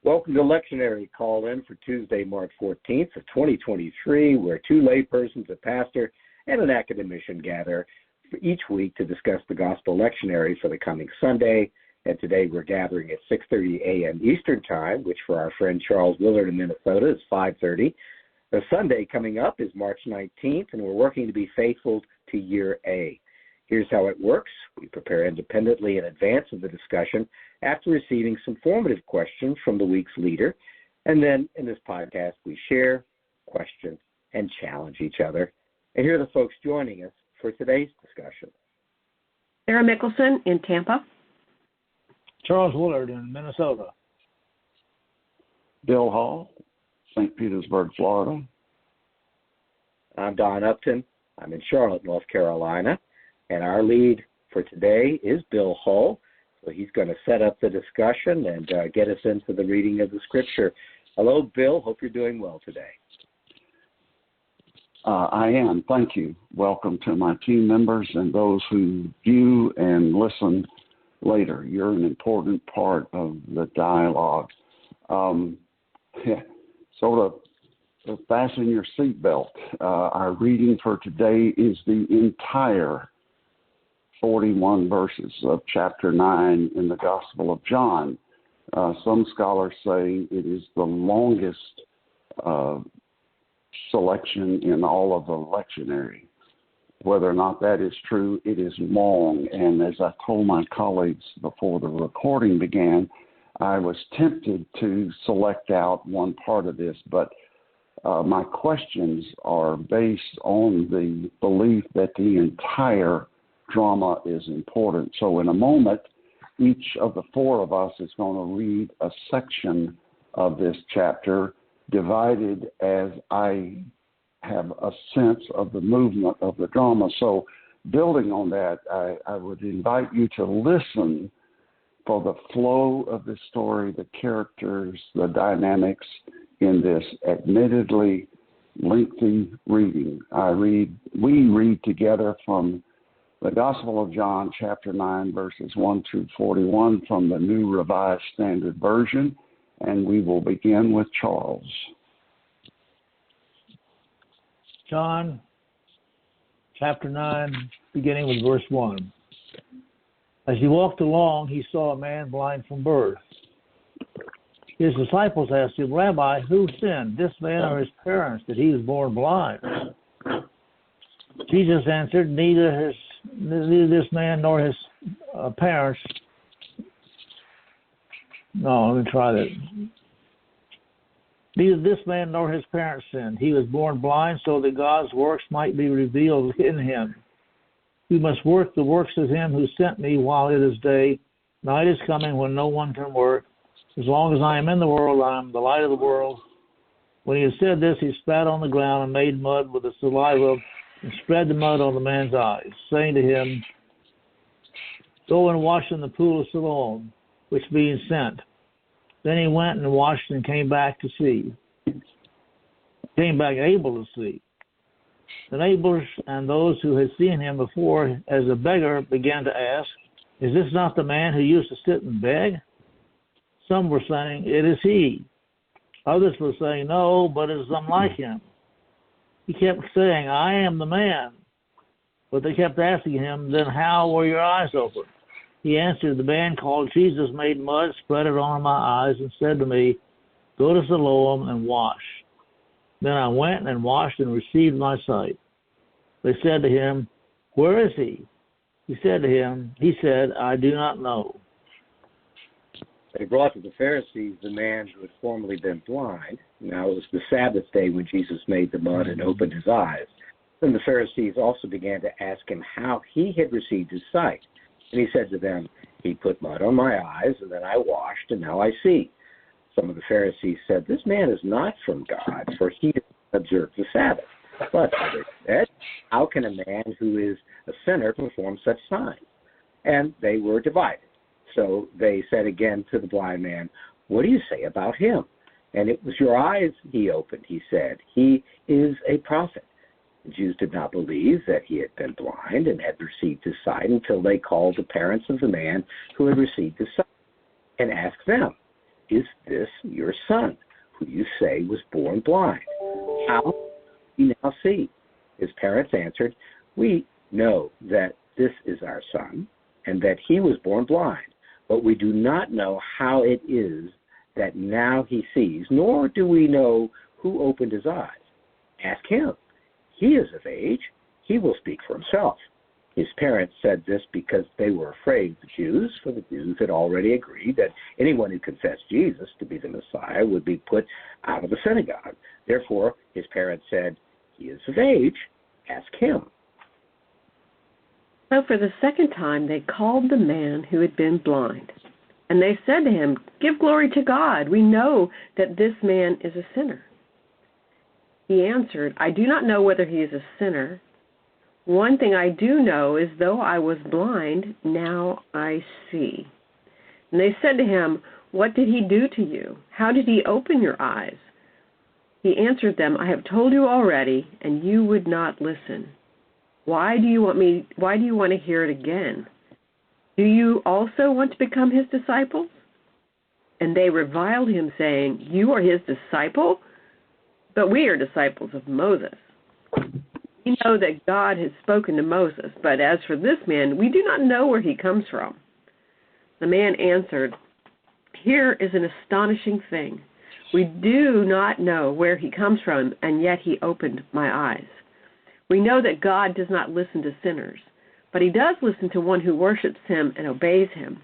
Welcome to Lectionary call-in for Tuesday, March 14th of 2023, where two laypersons, a pastor, and an academician gather for each week to discuss the Gospel Lectionary for the coming Sunday. And today we're gathering at 6:30 a.m. Eastern Time, which for our friend Charles Willard in Minnesota is 5:30. The Sunday coming up is March 19th, and we're working to be faithful to Year A. Here's how it works. We prepare independently in advance of the discussion after receiving some formative questions from the week's leader. And then in this podcast, we share, question, and challenge each other. And here are the folks joining us for today's discussion. Sarah Mickelson in Tampa. Charles Willard in Minnesota. Bill Hall, St. Petersburg, Florida. I'm Don Upton. I'm in Charlotte, North Carolina. And our lead for today is Bill Hull. So he's going to set up the discussion and get us into the reading of the scripture. Hello, Bill. Hope you're doing well today. I am. Thank you. Welcome to my team members and those who view and listen later. You're an important part of the dialogue. Sort of fasten your seatbelt. Our reading for today is the entire 41 verses of chapter 9 in the Gospel of John. Some scholars say it is the longest selection in all of the lectionary. Whether or not that is true, it is long. And as I told my colleagues before the recording began, I was tempted to select out one part of this, but my questions are based on the belief that the entire drama is important. So in a moment, each of the four of us is going to read a section of this chapter divided as I have a sense of the movement of the drama. So building on that, I would invite you to listen for the flow of the story, the characters, the dynamics in this admittedly lengthy reading. We read together from the Gospel of John, chapter 9, verses 1 through 41 from the New Revised Standard Version, and we will begin with Charles. John, chapter 9, beginning with verse 1. As he walked along, he saw a man blind from birth. His disciples asked him, Rabbi, who sinned, this man or his parents, that he was born blind? Jesus answered, neither this man nor his parents. No, let me try that. Neither this man nor his parents sinned. He was born blind so that God's works might be revealed in him. We must work the works of him who sent me while it is day. Night is coming when no one can work. As long as I am in the world, I am the light of the world. When he had said this, he spat on the ground and made mud with the saliva and spread the mud on the man's eyes, saying to him, Go and wash in the pool of Siloam, which being sent. Then he went and washed and came back to see. Came back able to see. The neighbors and those who had seen him before as a beggar began to ask, Is this not the man who used to sit and beg? Some were saying, It is he. Others were saying, No, but it is unlike him. He kept saying, I am the man. But they kept asking him, Then how were your eyes opened? He answered, The man called Jesus made mud, spread it on my eyes, and said to me, Go to Siloam and wash. Then I went and washed and received my sight. They said to him, Where is he? He said, I do not know. They brought to the Pharisees the man who had formerly been blind. Now it was the Sabbath day when Jesus made the mud and opened his eyes. Then the Pharisees also began to ask him how he had received his sight. And he said to them, He put mud on my eyes, and then I washed, and now I see. Some of the Pharisees said, This man is not from God, for he does not observe the Sabbath. But others said, How can a man who is a sinner perform such signs? And they were divided. So they said again to the blind man, What do you say about him? And it was your eyes he opened, he said. He is a prophet. The Jews did not believe that he had been blind and had received his sight until they called the parents of the man who had received his sight and asked them, is this your son, who you say was born blind? How does he now see? His parents answered, we know that this is our son, and that he was born blind, but we do not know how it is that now he sees, nor do we know who opened his eyes. Ask him. He is of age. He will speak for himself. His parents said this because they were afraid of the Jews, for the Jews had already agreed that anyone who confessed Jesus to be the Messiah would be put out of the synagogue. Therefore, his parents said, he is of age. Ask him. So for the second time they called the man who had been blind. And they said to him, give glory to God. We know that this man is a sinner. He answered, I do not know whether he is a sinner. One thing I do know is though I was blind, now I see. And they said to him, what did he do to you? How did he open your eyes? He answered them, I have told you already, and you would not listen. Why do you want to hear it again? Do you also want to become his disciples? And they reviled him, saying, you are his disciple? But we are disciples of Moses. We know that God has spoken to Moses, but as for this man, we do not know where he comes from. The man answered, here is an astonishing thing. We do not know where he comes from, and yet he opened my eyes. We know that God does not listen to sinners, but he does listen to one who worships him and obeys him.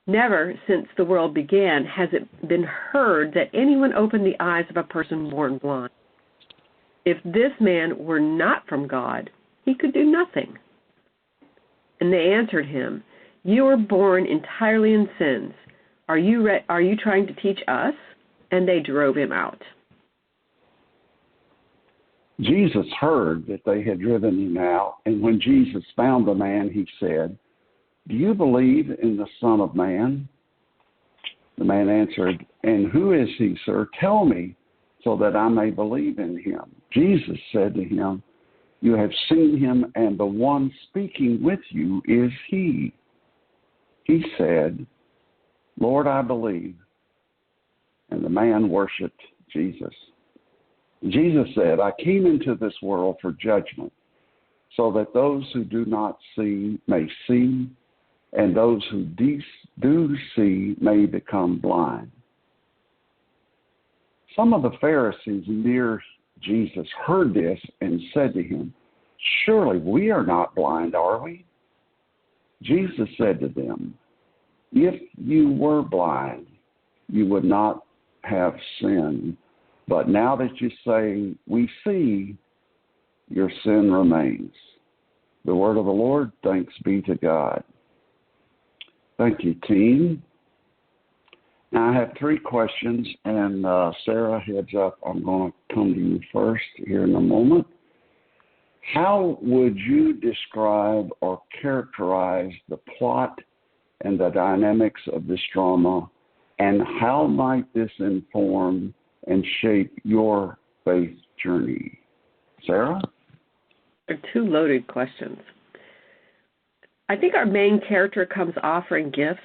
Never since the world began has it been heard that anyone opened the eyes of a person born blind. If this man were not from God, he could do nothing. And they answered him, you were born entirely in sins. Are you trying to teach us? And they drove him out. Jesus heard that they had driven him out, and when Jesus found the man, he said, do you believe in the Son of Man? The man answered, and who is he, sir? Tell me, so that I may believe in him. Jesus said to him, you have seen him, and the one speaking with you is he. He said, Lord, I believe. And the man worshipped Jesus. Jesus said, I came into this world for judgment, so that those who do not see may see, and those who do see may become blind. Some of the Pharisees near Jesus heard this and said to him, surely we are not blind, are we? Jesus said to them, if you were blind, you would not have sinned. But now that you say, we see, your sin remains. The word of the Lord, thanks be to God. Thank you, team. Now, I have 3 questions, and Sarah, heads up, I'm going to come to you first here in a moment. How would you describe or characterize the plot and the dynamics of this drama, and how might this inform and shape your faith journey? Sarah? They're 2 loaded questions. I think our main character comes offering gifts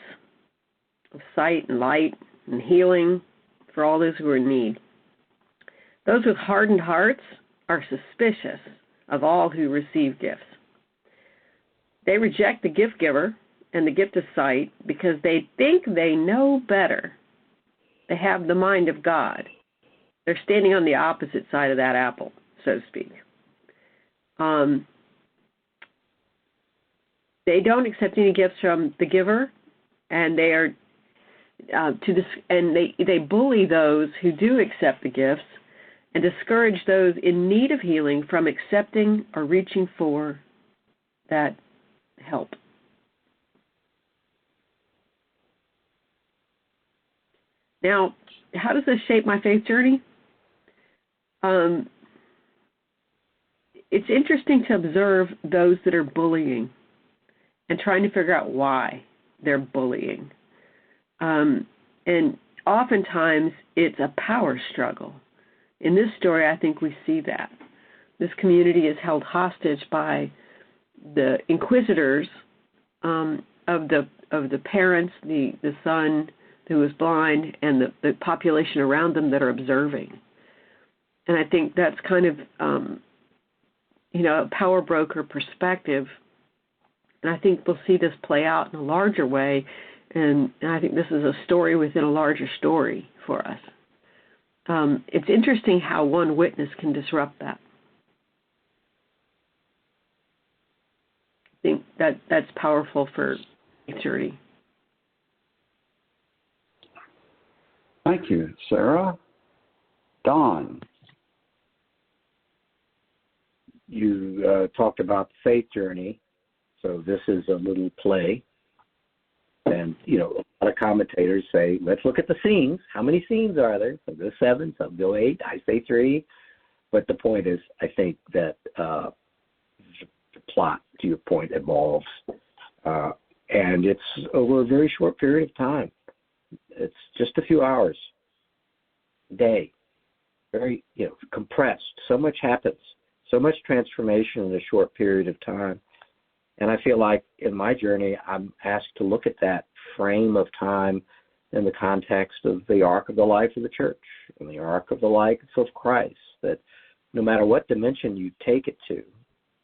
of sight and light and healing for all those who are in need. Those with hardened hearts are suspicious of all who receive gifts. They reject the gift giver and the gift of sight because they think they know better. They have the mind of God. They're standing on the opposite side of that apple, so to speak. They don't accept any gifts from the giver, and they are they bully those who do accept the gifts, and discourage those in need of healing from accepting or reaching for that help. Now, how does this shape my faith journey? It's interesting to observe those that are bullying and trying to figure out why they're bullying. And oftentimes it's a power struggle. In this story, I think we see that. This community is held hostage by the inquisitors of the parents, the son, who is blind and the population around them that are observing. And I think that's kind of, a power broker perspective. And I think we'll see this play out in a larger way. And I think this is a story within a larger story for us. It's interesting how one witness can disrupt that. I think that's powerful for eternity. Thank you, Sarah. Don. You talked about the faith journey, so this is a little play. And, a lot of commentators say, let's look at the scenes. How many scenes are there? Some go 7, some go 8. I say 3. But the point is, I think that the plot, to your point, evolves. And it's over a very short period of time. It's just a few hours a day. Very, compressed. So much happens. So much transformation in a short period of time. And I feel like in my journey, I'm asked to look at that frame of time in the context of the arc of the life of the church and the arc of the life of Christ, that no matter what dimension you take it to,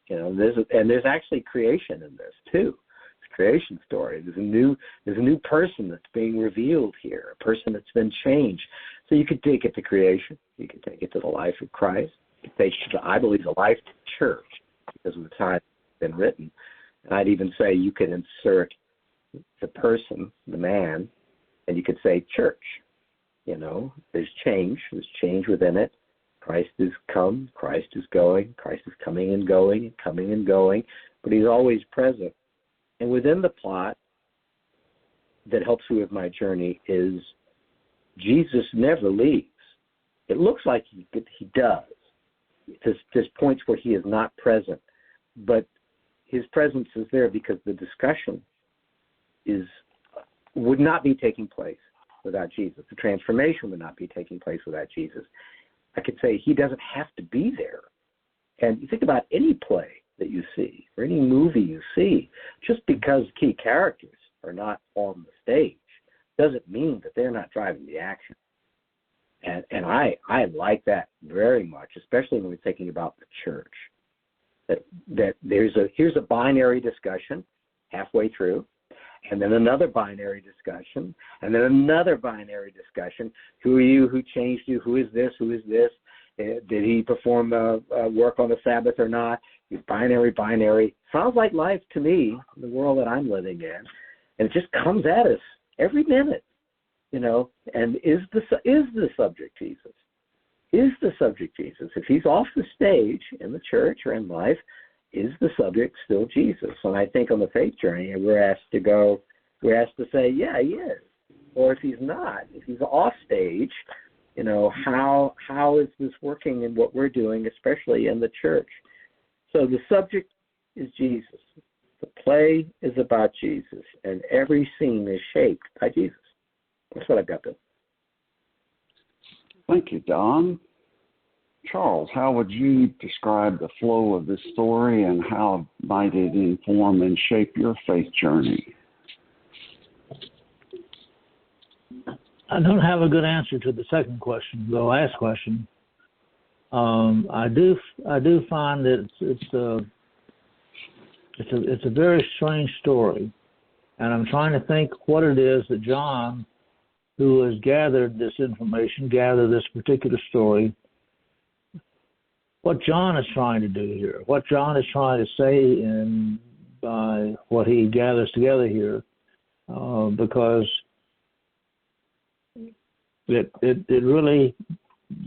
there's actually creation in this too. It's a creation story. There's a new person that's being revealed here, a person that's been changed. So you could take it to creation. You could take it to the life of Christ. You could take it to, I believe, the life of the church because of the time it's been written. And I'd even say you could insert the person, the man, and you could say church. There's change. There's change within it. Christ is come. Christ is going. Christ is coming and going and coming and going. But he's always present. And within the plot that helps me with my journey is Jesus never leaves. It looks like he does. There's points where he is not present. But his presence is there because the discussion would not be taking place without Jesus. The transformation would not be taking place without Jesus. I could say he doesn't have to be there. And you think about any play that you see or any movie you see, just because key characters are not on the stage doesn't mean that they're not driving the action. And I like that very much, especially when we're thinking about the church. That here's a binary discussion halfway through, and then another binary discussion, and then another binary discussion. Who are you? Who changed you? Who is this? Who is this? Did he perform work on the Sabbath or not? Binary. Sounds like life to me, the world that I'm living in, and it just comes at us every minute, And is the subject Jesus? Is the subject Jesus? If he's off the stage in the church or in life, is the subject still Jesus? And I think on the faith journey, we're asked to say, yeah, he is. Or if he's not, if he's off stage, how is this working in what we're doing, especially in the church? So the subject is Jesus. The play is about Jesus, and every scene is shaped by Jesus. That's what I've got to. Thank you, Don. Charles, how would you describe the flow of this story and how might it inform and shape your faith journey? I don't have a good answer to the second question, the last question. I do find that it's a very strange story, and I'm trying to think what it is that John, who has gathered this information, this particular story, what John is trying to do here, what John is trying to say by what he gathers together here, because it really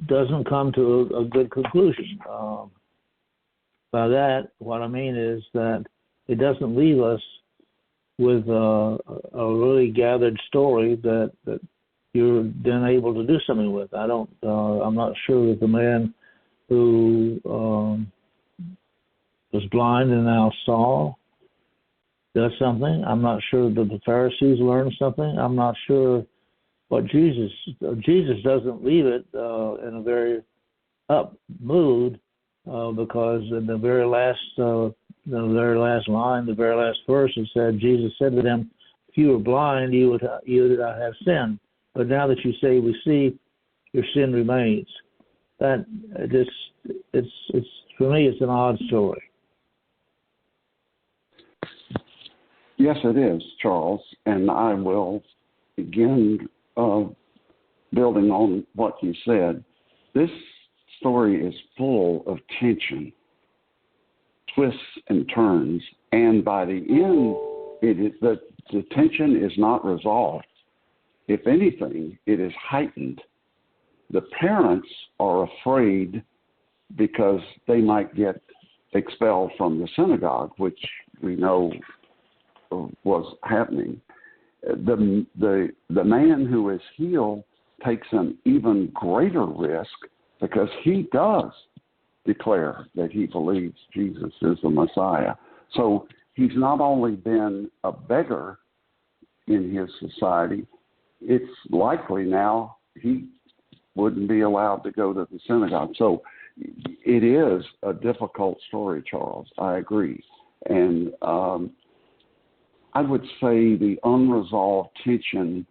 doesn't come to a good conclusion. By that, what I mean is that it doesn't leave us with a really gathered story that you're then able to do something with. I'm not sure that the man who was blind and now saw does something. I'm not sure that the Pharisees learned something. I'm not sure what Jesus doesn't leave it in a very up mood because in the very last line, the very last verse, it said, Jesus said to them, if you were blind, you would have sinned. but now that you say we see, your sin remains. That it's for me, it's an odd story. Yes, it is, Charles, and I will begin building on what you said. This story is full of tension, twists and turns, and by the end, the tension is not resolved. If anything, it is heightened. The parents are afraid because they might get expelled from the synagogue, which we know was happening. The man who is healed takes an even greater risk because he does declare that he believes Jesus is the Messiah. So he's not only been a beggar in his society, it's likely now he wouldn't be allowed to go to the synagogue. So it is a difficult story, Charles. I agree. And I would say the unresolved tension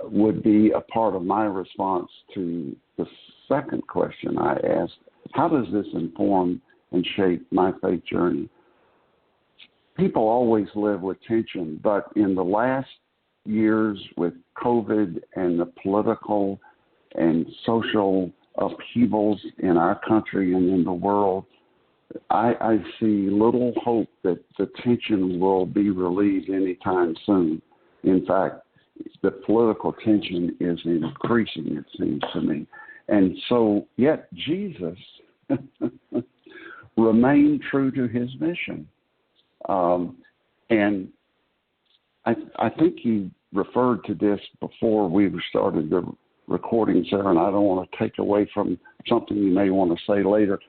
would be a part of my response to the second question I asked. How does this inform and shape my faith journey? People always live with tension, but in the last years with COVID and the political and social upheavals in our country and in the world, I see little hope that the tension will be relieved anytime soon. In fact, the political tension is increasing, it seems to me. And so, yet Jesus remained true to his mission. And I think you referred to this before we started the recording, Sarah, and I don't want to take away from something you may want to say later.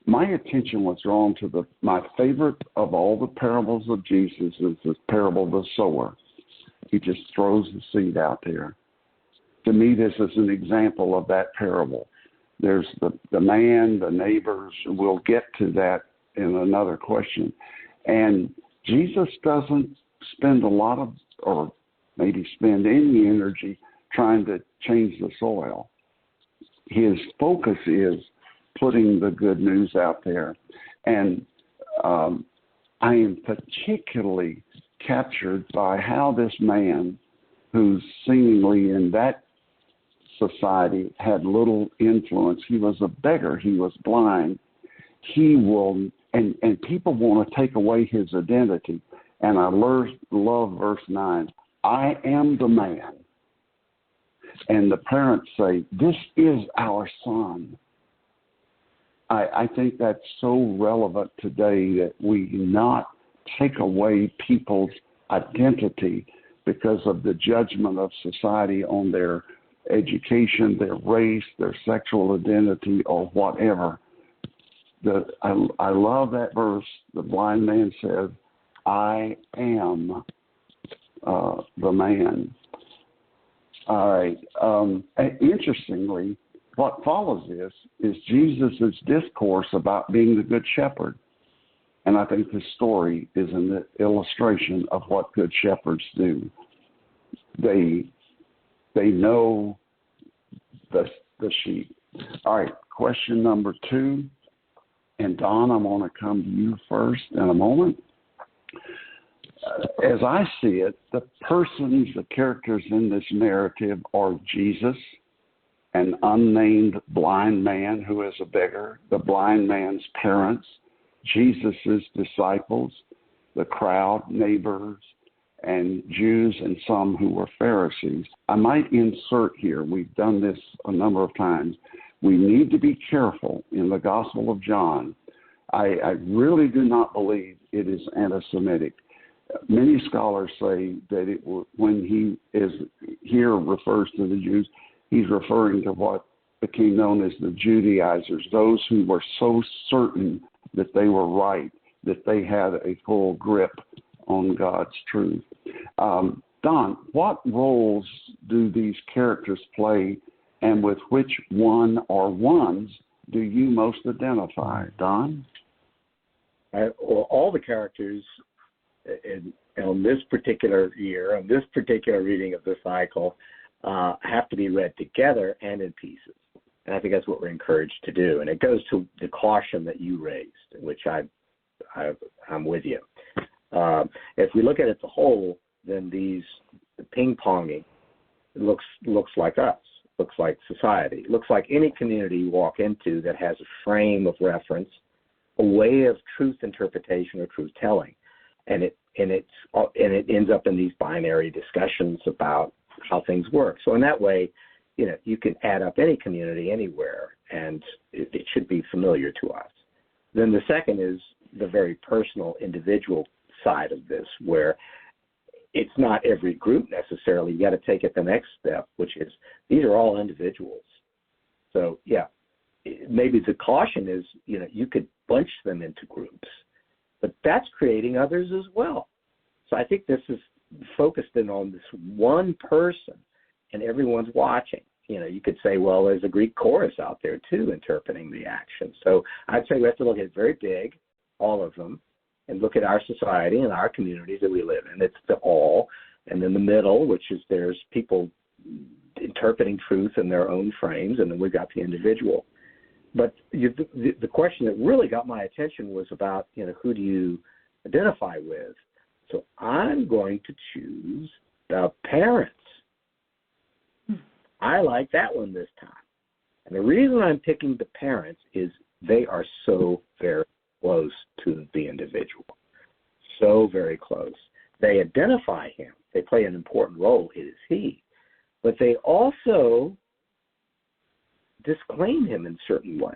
My attention was drawn to my favorite of all the parables of Jesus is the parable of the sower. He just throws the seed out there. To me, this is an example of that parable. There's the man, the neighbors. We'll get to that in another question. And Jesus doesn't spend a lot of, or maybe spend any energy trying to change the soil. His focus is putting the good news out there. And I am particularly captured by how this man, who's seemingly in that society had little influence, he was a beggar, he was blind, he will, and people want to take away his identity. And I love verse 9, I am the man. And the parents say, this is our son. I think that's so relevant today that we not take away people's identity because of the judgment of society on their education, their race, their sexual identity, or whatever. I love that verse. The blind man said, I am the man. All right. Interestingly, what follows this is Jesus' discourse about being the good shepherd. And I think this story is an illustration of what good shepherds do. They know the sheep. All right, question number 2. And Don, I'm going to come to you first in a moment. As I see it, the characters in this narrative are Jesus, an unnamed blind man who is a beggar, the blind man's parents, Jesus' disciples, the crowd, neighbors, and Jews, and some who were Pharisees. I might insert here, we've done this a number of times, we need to be careful in the Gospel of John. I really do not believe it is anti-Semitic. Many scholars say that when he is here refers to the Jews, he's referring to what became known as the Judaizers, those who were so certain that they were right, that they had a full grip on God's truth. Don, what roles do these characters play, and with which one or ones do you most identify? Don? All the characters on this particular year, on this particular reading of the cycle, have to be read together and in pieces. And I think that's what we're encouraged to do. And it goes to the caution that you raised, which I'm with you. If we look at it as a whole, then the ping-ponging looks like us, looks like society, looks like any community you walk into that has a frame of reference, a way of truth interpretation or truth telling, and it ends up in these binary discussions about how things work. So in that way, you can add up any community anywhere, and it should be familiar to us. Then the second is the very personal, individual side of this, where it's not every group necessarily. You got to take it the next step, which is these are all individuals. So, yeah, maybe the caution is, you could bunch them into groups, but that's creating others as well. So I think this is focused in on this one person, and everyone's watching. You could say, well, there's a Greek chorus out there, too, interpreting the action. So I'd say we have to look at it very big, all of them, and look at our society and our communities that we live in. It's the all. And then the middle, which is there's people interpreting truth in their own frames, and then we've got the individual. But the question that really got my attention was about, who do you identify with? So I'm going to choose the parents. I like that one this time. And the reason I'm picking the parents is they are so very close to the individual. So very close. They identify him. They play an important role. It is he. But they also disclaim him in certain ways.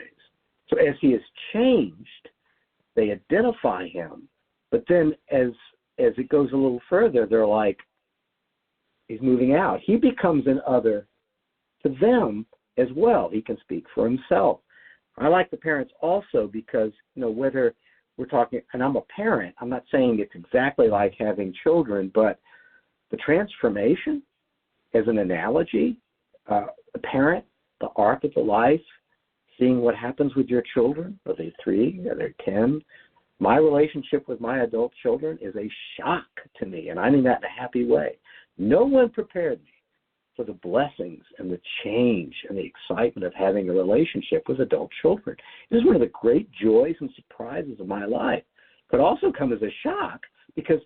So as he has changed, they identify him. But then as it goes a little further, they're like, he's moving out. He becomes an other to them as well. He can speak for himself. I like the parents also because, whether we're talking, and I'm a parent, I'm not saying it's exactly like having children, but the transformation as an analogy, a parent, the arc of the life, seeing what happens with your children. Are they 3? Are they 10? My relationship with my adult children is a shock to me, and I mean that in a happy way. No one prepared me for the blessings and the change and the excitement of having a relationship with adult children. It is one of the great joys and surprises of my life. It could also come as a shock because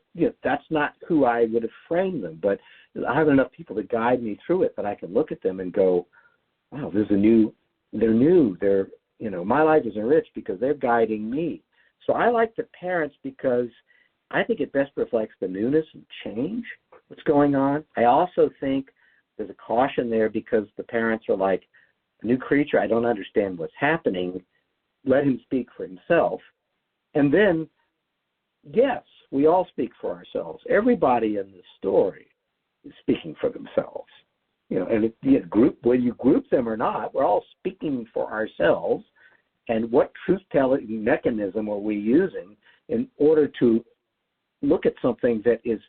that's not who I would have framed them, but I have enough people to guide me through it that I can look at them and go, wow, they're new, my life is enriched because they're guiding me. So I like the parents because I think it best reflects the newness and change, what's going on. I also think there's a caution there because the parents are like, a new creature, I don't understand what's happening. Let him speak for himself. And then, yes, we all speak for ourselves. Everybody in the story is speaking for themselves. And whether you group them or not, we're all speaking for ourselves. And what truth-telling mechanism are we using in order to look at something that is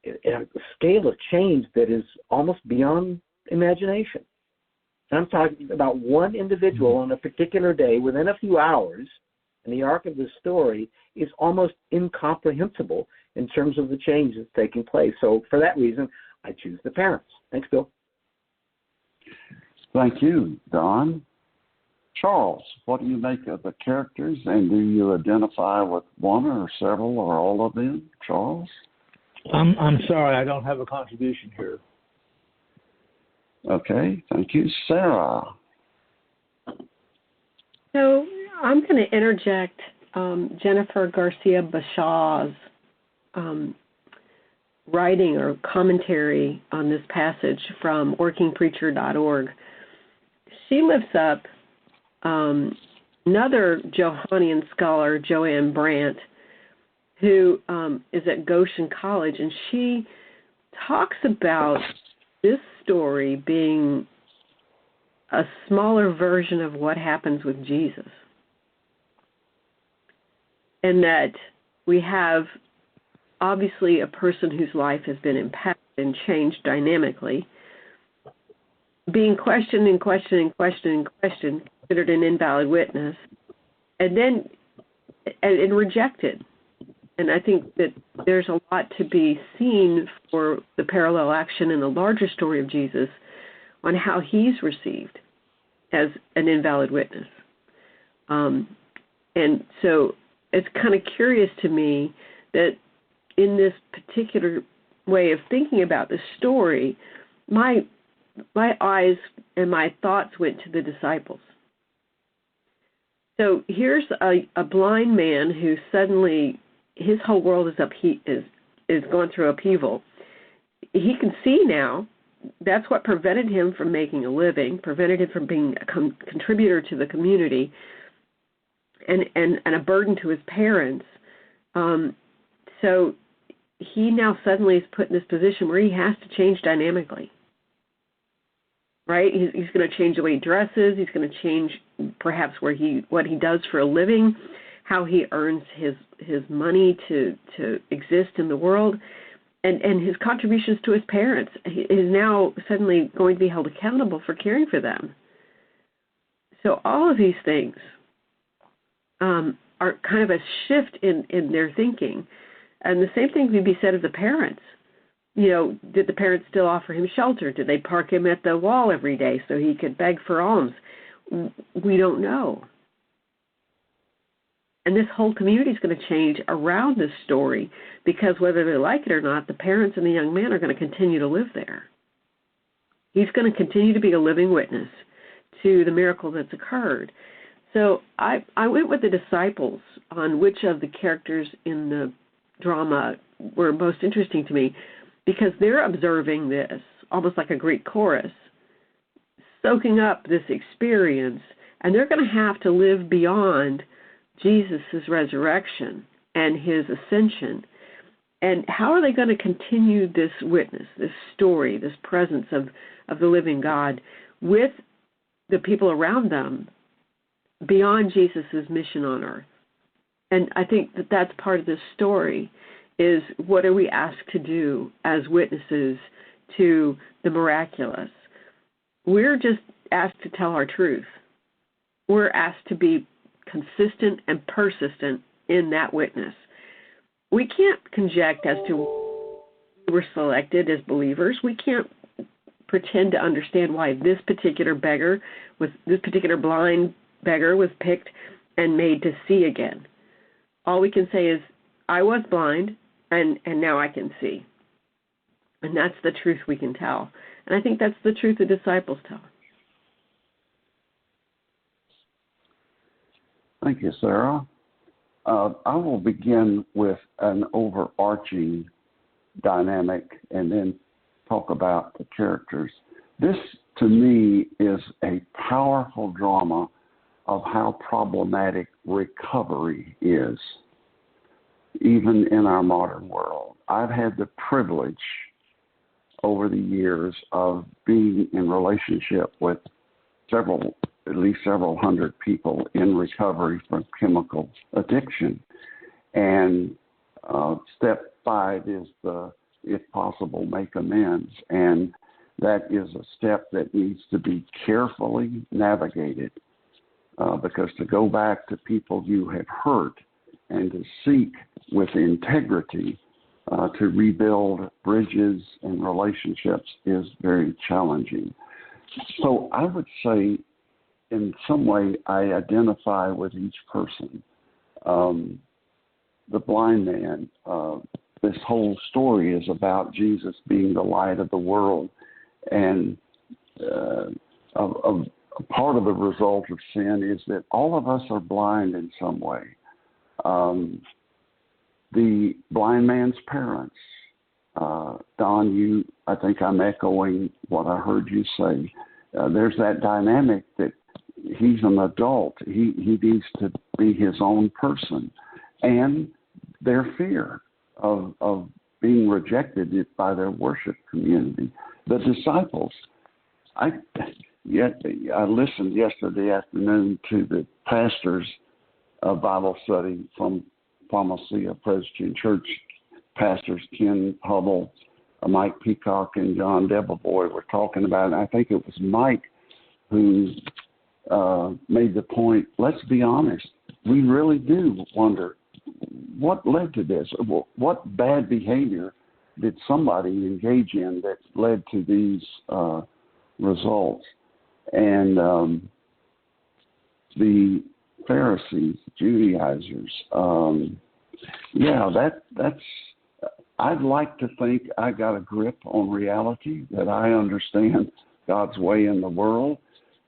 a scale of change that is almost beyond imagination? And I'm talking about one individual on a particular day within a few hours, and the arc of the story is almost incomprehensible in terms of the change that's taking place. So for that reason, I choose the parents. Thanks, Bill. Thank you, Don. Charles, what do you make of the characters, and do you identify with one or several or all of them? Charles? I'm sorry, I don't have a contribution here. Okay, thank you. Sarah? So I'm going to interject Jennifer Garcia Bashaw's writing or commentary on this passage from workingpreacher.org. She lifts up another Johannine scholar, Joanne Brandt, who is at Goshen College, and she talks about this story being a smaller version of what happens with Jesus. And that we have obviously a person whose life has been impacted and changed dynamically, being questioned and questioned and questioned and questioned, considered an invalid witness, and then and rejected. And I think that there's a lot to be seen for the parallel action in the larger story of Jesus on how he's received as an invalid witness. And so it's kind of curious to me that in this particular way of thinking about the story, my eyes and my thoughts went to the disciples. So here's a blind man who suddenly his whole world is going through upheaval. He can see now. That's what prevented him from making a living, prevented him from being a contributor to the community, and a burden to his parents. So he now suddenly is put in this position where he has to change dynamically. Right? He's going to change the way he dresses. He's going to change perhaps what he does for a living, how he earns his money to exist in the world, and his contributions to his parents. He is now suddenly going to be held accountable for caring for them. So all of these things are kind of a shift in their thinking. And the same thing could be said of the parents. You know, did the parents still offer him shelter? Did they park him at the wall every day so he could beg for alms? We don't know. And this whole community is going to change around this story because whether they like it or not, the parents and the young man are going to continue to live there. He's going to continue to be a living witness to the miracle that's occurred. So I went with the disciples on which of the characters in the drama were most interesting to me, because they're observing this almost like a Greek chorus, soaking up this experience, and they're going to have to live beyond Jesus' resurrection and his ascension. And how are they going to continue this witness, this story, this presence of the living God with the people around them beyond Jesus' mission on earth? And I think that that's part of this story, is what are we asked to do as witnesses to the miraculous? We're just asked to tell our truth. We're asked to be consistent and persistent in that witness. We can't conject as to why we were selected as believers. We can't pretend to understand why this particular blind beggar was picked and made to see again. All we can say is, I was blind, and now I can see. And that's the truth we can tell. And I think that's the truth the disciples tell. Thank you, Sarah. I will begin with an overarching dynamic and then talk about the characters. This, to me, is a powerful drama of how problematic recovery is, even in our modern world. I've had the privilege over the years of being in relationship with at least several hundred people in recovery from chemical addiction. And step 5 is the, if possible, make amends. And that is a step that needs to be carefully navigated because to go back to people you have hurt and to seek with integrity to rebuild bridges and relationships is very challenging. So I would say in some way I identify with each person. The blind man, this whole story is about Jesus being the light of the world, and a part of the result of sin is that all of us are blind in some way. The blind man's parents, Don, I think I'm echoing what I heard you say. There's that dynamic that he's an adult. He needs to be his own person. And their fear of being rejected by their worship community. The disciples, I listened yesterday afternoon to the pastors of Bible study from Pharmacia Presbyterian Church. Pastors Ken Hubble, Mike Peacock, and John Debevoise were talking about it. I think it was Mike who made the point, let's be honest, we really do wonder what led to this? What bad behavior did somebody engage in that led to these results? And the Pharisees, Judaizers, that's. I'd like to think I got a grip on reality, that I understand God's way in the world.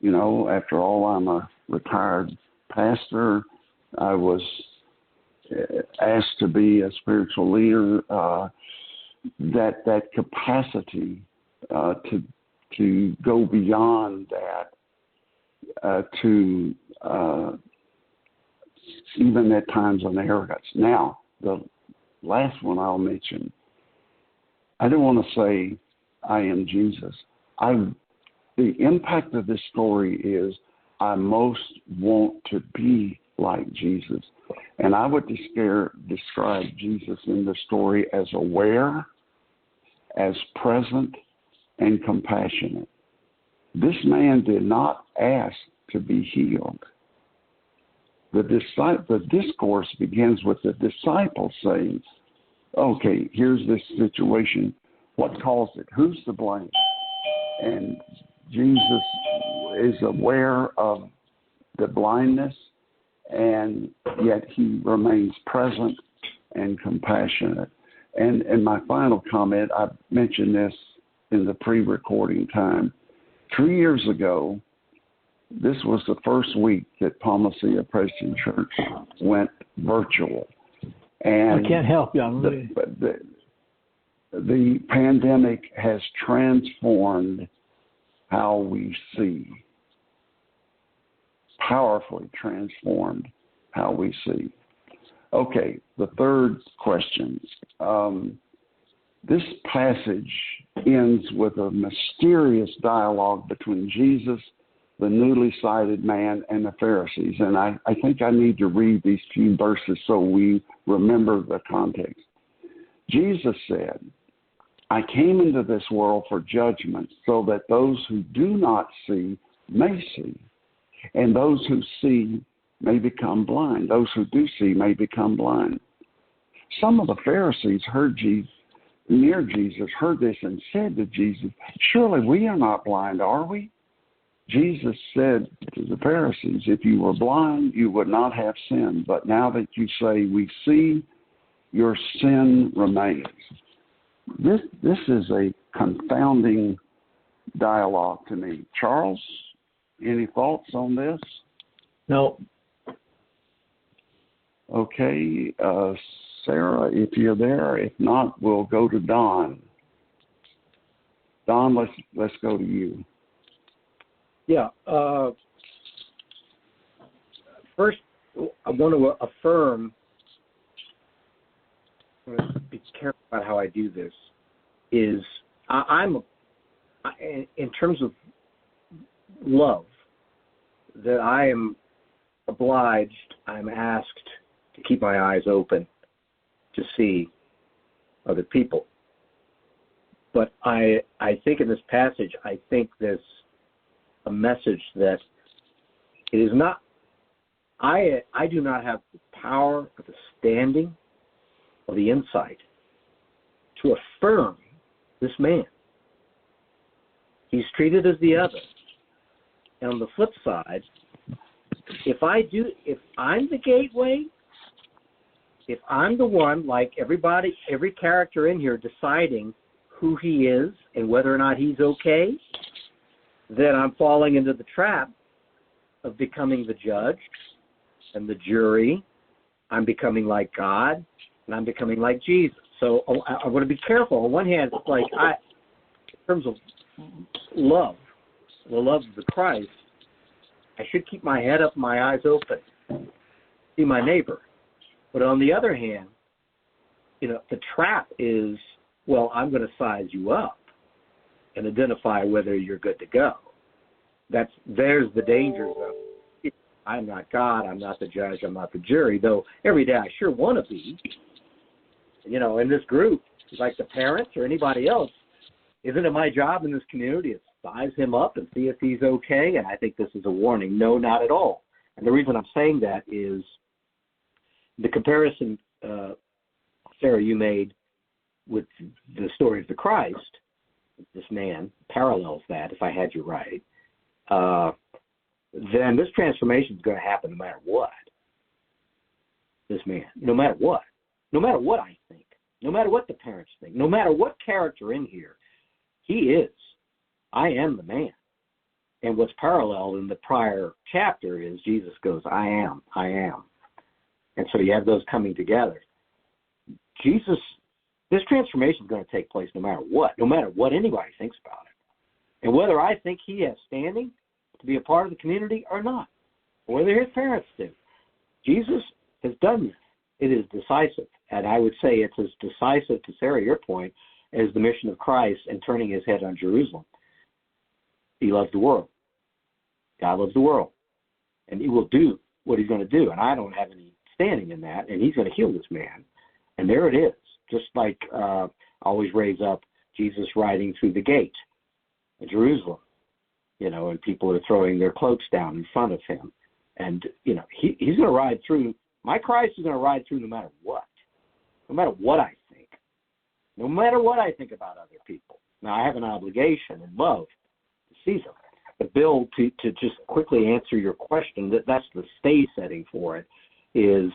You know, after all, I'm a retired pastor. I was asked to be a spiritual leader. That capacity to go beyond that, to even at times an arrogance. Now, the last one I'll mention, I don't want to say I am Jesus. The impact of this story is I most want to be like Jesus. And I would describe Jesus in the story as aware, as present, and compassionate. This man did not ask to be healed. The discourse begins with the disciples saying, okay, here's this situation. What caused it? Who's to blame? And Jesus is aware of the blindness, and yet he remains present and compassionate. And my final comment, I mentioned this in the pre-recording time. 3 years ago, this was the first week that Palmacia Presbyterian Church went virtual. And I can't help you. The pandemic has transformed how we see, powerfully transformed how we see. Okay, the third question. This passage ends with a mysterious dialogue between Jesus, the newly sighted man, and the Pharisees. And I think I need to read these few verses so we remember the context. Jesus said, I came into this world for judgment so that those who do not see may see, and those who see may become blind. Those who do see may become blind. Some of the Pharisees heard this and said to Jesus, surely we are not blind, are we? Jesus said to the Pharisees, if you were blind, you would not have sinned. But now that you say we see, your sin remains. This is a confounding dialogue to me. Charles, any thoughts on this? No. Okay, Sarah, if you're there. If not, we'll go to Don. Don, let's go to you. Yeah. First, I want to affirm. I'm going to be careful about how I do this. In terms of love, that I am obliged, I'm asked to keep my eyes open to see other people. But I think in this passage, I think there's a message that it is not, I do not have the power or the standing or the insight to affirm this man. He's treated as the other. And on the flip side, if I'm the gateway, if I'm the one, like everybody, every character in here deciding who he is and whether or not he's okay, then I'm falling into the trap of becoming the judge and the jury. I'm becoming like God, and I'm becoming like Jesus. So I want to be careful. On one hand, it's like in terms of love, the love of the Christ, I should keep my head up, my eyes open, see my neighbor. But on the other hand, the trap is, well, I'm going to size you up and identify whether you're good to go. There's the danger zone. I'm not God, I'm not the judge, I'm not the jury, though every day I sure want to be. In this group, like the parents or anybody else, isn't it my job in this community to size him up and see if he's okay? And I think this is a warning. No, not at all. And the reason I'm saying that is the comparison, Sarah, you made with the story of the Christ, this man parallels that, if I had you right, then this transformation is going to happen no matter what. This man, no matter what I think, no matter what the parents think, no matter what character in here, he is. I am the man. And what's paralleled in the prior chapter is Jesus goes, I am. And so you have those coming together. Jesus, this transformation is going to take place no matter what anybody thinks about it. And whether I think he has standing to be a part of the community or not, or whether his parents do. Jesus has done this. It is decisive. And I would say it's as decisive, to Sarah, your point, as the mission of Christ and turning his head on Jerusalem. He loves the world. God loves the world. And he will do what he's going to do. And I don't have any standing in that. And he's going to heal this man. And there it is. Just like I always raise up Jesus riding through the gate in Jerusalem, and people are throwing their cloaks down in front of him. And, he's going to ride through. My Christ is going to ride through no matter what I think, no matter what I think about other people. Now, I have an obligation and love to see them. But, Bill, to just quickly answer your question, that's the stage setting for it, is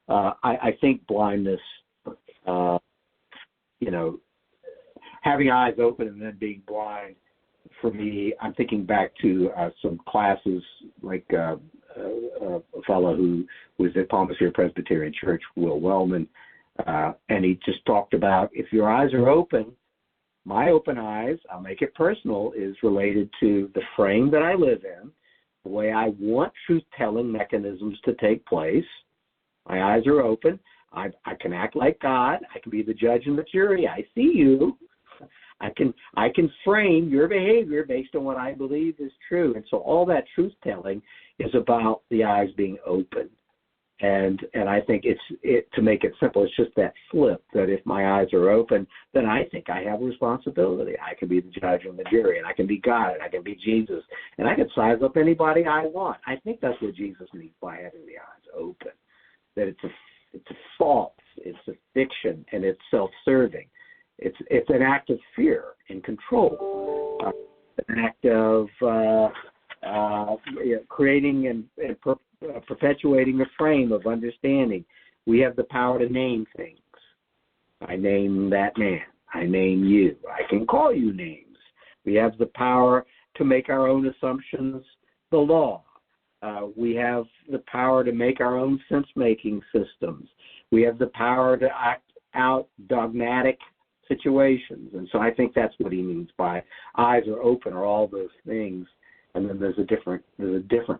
I think blindness, having eyes open and then being blind, for me, I'm thinking back to some classes like a fellow who was at Palmyra Presbyterian Church, Will Wellman, and he just talked about if your eyes are open, my open eyes, I'll make it personal, is related to the frame that I live in, the way I want truth-telling mechanisms to take place. My eyes are open. I can act like God. I can be the judge and the jury. I see you. I can frame your behavior based on what I believe is true. And so all that truth-telling is about the eyes being open. And I think to make it simple, it's just that flip, that if my eyes are open, then I think I have a responsibility. I can be the judge and the jury, and I can be God, and I can be Jesus, and I can size up anybody I want. I think that's what Jesus means by having the eyes open, that it's a false, it's a fiction, and it's self-serving. It's an act of fear and control, an act of creating and perpetuating a frame of understanding. We have the power to name things. I name that man. I name you. I can call you names. We have the power to make our own assumptions the law. We have the power to make our own sense-making systems. We have the power to act out dogmatic situations. And so I think that's what he means by eyes are open, or all those things. And then there's a different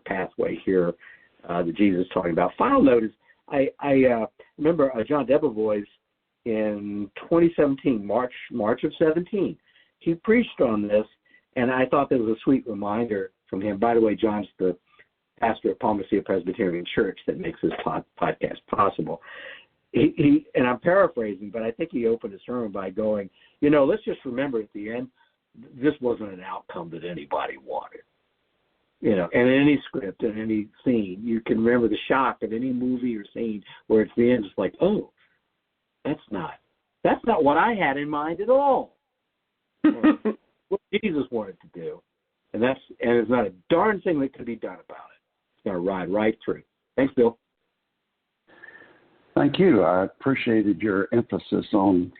pathway here that Jesus is talking about. Final note is I remember John Debevoise in 2017, March of 17. He preached on this, and I thought that was a sweet reminder from him. By the way, John's the pastor at Palmyra Presbyterian Church that makes this podcast possible. He and I'm paraphrasing, but I think he opened his sermon by going, let's just remember at the end, this wasn't an outcome that anybody wanted. And in any script, in any scene, you can remember the shock of any movie or scene where it's the end, it's like, oh, that's not what I had in mind at all. What Jesus wanted to do. And there's not a darn thing that could be done about it. It's going to ride right through. Thanks, Bill. Thank you. I appreciated your emphasis on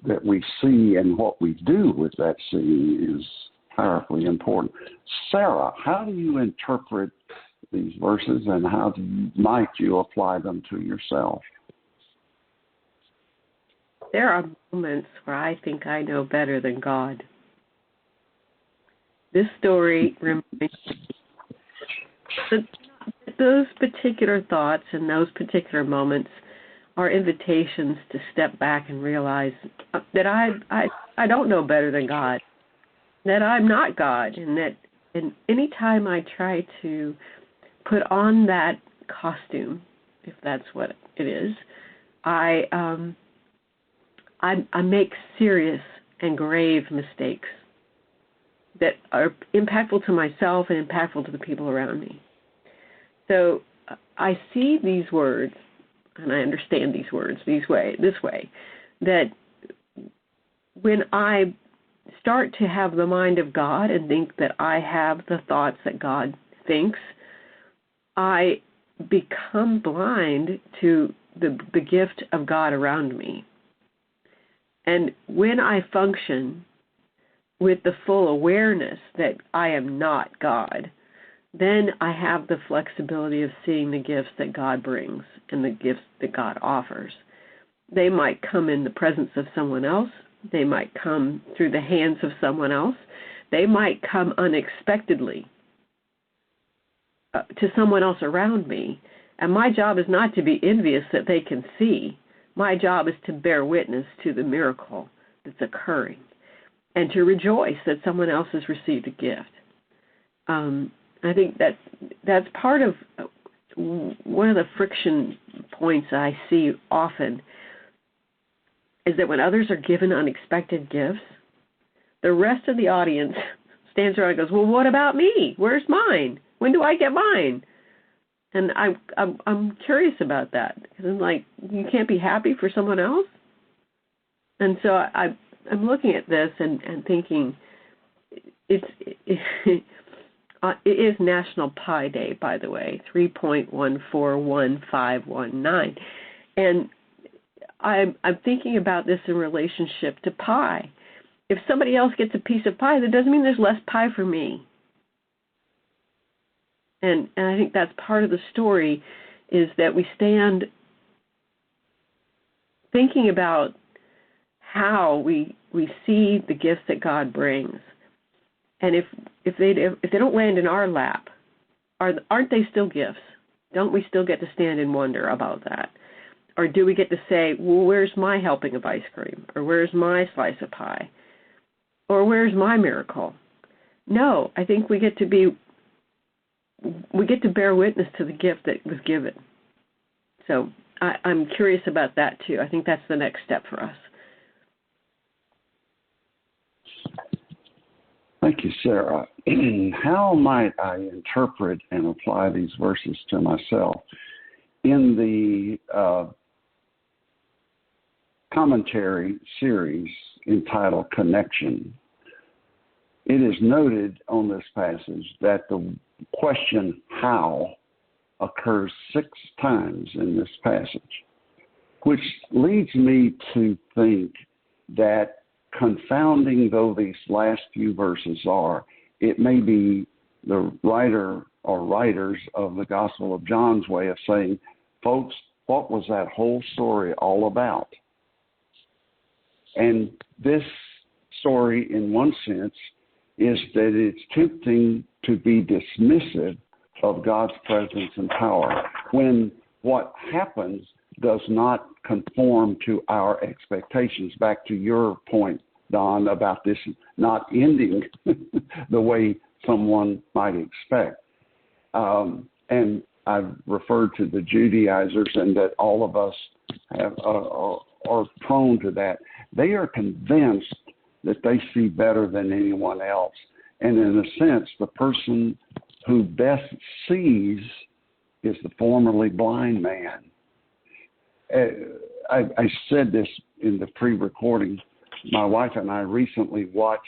that we see, and what we do with that seeing is powerfully important. Sarah, how do you interpret these verses, and how might you apply them to yourself? There are moments where I think I know better than God. This story reminds me that those particular thoughts and those particular moments are invitations to step back and realize that I don't know better than God, that I'm not God, and any time I try to put on that costume, if that's what it is, I make serious and grave mistakes that are impactful to myself and impactful to the people around me. So I see these words, and I understand these words this way, that when I start to have the mind of God and think that I have the thoughts that God thinks, I become blind to the gift of God around me. And when I function with the full awareness that I am not God, then I have the flexibility of seeing the gifts that God brings and the gifts that God offers. They might come in the presence of someone else. They might come through the hands of someone else. They might come unexpectedly to someone else around me. And my job is not to be envious that they can see. My job is to bear witness to the miracle that's occurring and to rejoice that someone else has received a gift. I think that's part of one of the friction points I see often is that when others are given unexpected gifts, the rest of the audience stands around and goes, well, what about me? Where's mine? When do I get mine? And I'm curious about that because I'm like, you can't be happy for someone else? And so I'm looking at this and thinking it is National Pi Day, by the way, 3.141519. And I'm thinking about this in relationship to pie. If somebody else gets a piece of pie, that doesn't mean there's less pie for me. And I think that's part of the story is that we stand thinking about how we see the gifts that God brings. And if they don't land in our lap, aren't they still gifts? Don't we still get to stand and wonder about that? Or do we get to say, well, where's my helping of ice cream? Or where's my slice of pie? Or where's my miracle? No, I think we get to bear witness to the gift that was given. So I'm curious about that too. I think that's the next step for us. Thank you, Sarah. How might I interpret and apply these verses to myself? In the commentary series entitled Connection, it is noted on this passage that the question how occurs 6 times in this passage, which leads me to think that confounding though these last few verses are, it may be the writer or writers of the Gospel of John's way of saying, folks, what was that whole story all about? And this story, in one sense, is that it's tempting to be dismissive of God's presence and power when what happens does not conform to our expectations. Back to your point, Don, about this not ending the way someone might expect. And I've referred to the Judaizers and that all of us are prone to that. They are convinced that they see better than anyone else. And in a sense, the person who best sees is the formerly blind man. I said this in the pre-recording. My wife and I recently watched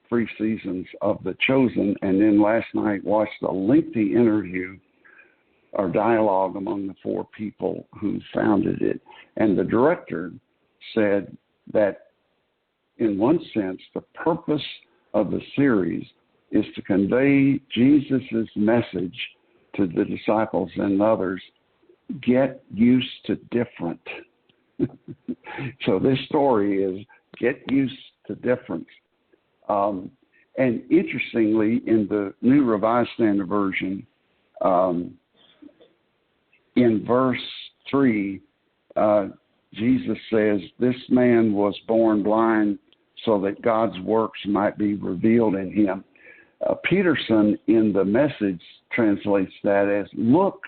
3 seasons of The Chosen, and then last night watched a lengthy interview or dialogue among the 4 people who founded it. And the director said that in one sense, the purpose of the series is to convey Jesus' message to the disciples and others, get used to different. So this story is get used to difference. And interestingly, in the New Revised Standard Version, in verse 3, Jesus says, this man was born blind so that God's works might be revealed in him. Peterson in the Message translates that as look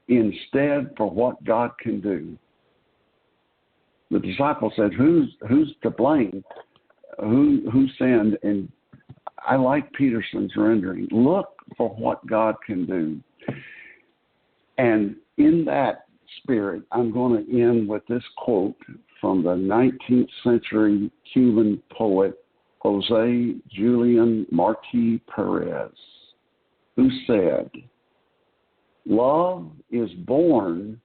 instead for what God can do. The disciple said, who's to blame? Who sinned? And I like Peterson's rendering. Look for what God can do. And in that spirit, I'm going to end with this quote from the 19th century Cuban poet Jose Julian Marti Perez, who said, "Love is born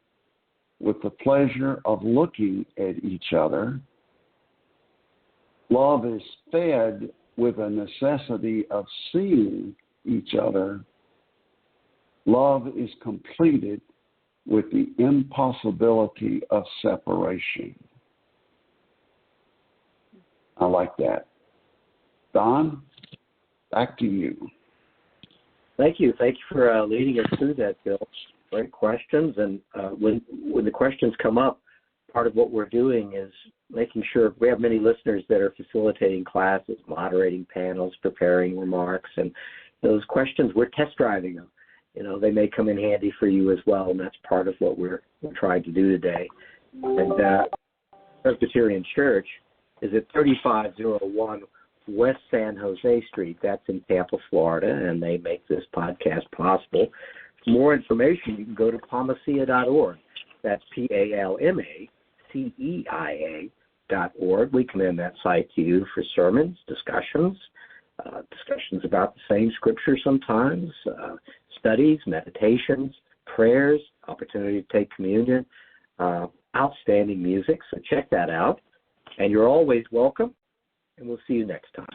with the pleasure of looking at each other. Love is fed with a necessity of seeing each other. Love is completed with the impossibility of separation." I like that. Don, back to you. Thank you. Thank you for leading us through that, Bill. Great questions. And when the questions come up, part of what we're doing is making sure we have many listeners that are facilitating classes, moderating panels, preparing remarks, and those questions, we're test driving them. They may come in handy for you as well, and that's part of what we're trying to do today. And Presbyterian Church is at 3501 West San Jose Street. That's in Tampa, Florida, and they make this podcast possible. For more information, you can go to palmacia.org. That's PALMACEIA.org. We commend that site to you for sermons, discussions about the same scripture sometimes, studies, meditations, prayers, opportunity to take communion, outstanding music. So check that out. And you're always welcome, and we'll see you next time.